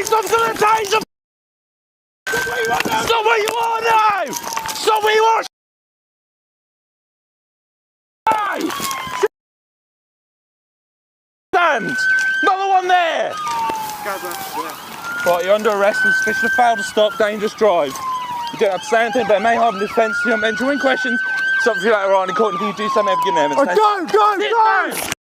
police officer with a taser! Stop where you are now! Stop where you are! Stand! Another one there! Right, you're under arrest for suspicion of failed to stop, dangerous drive. You don't have to say anything, but it may harm the defence. You don't mention any questions. Stop if you later on in court and if you do so, maybe give them evidence. Go!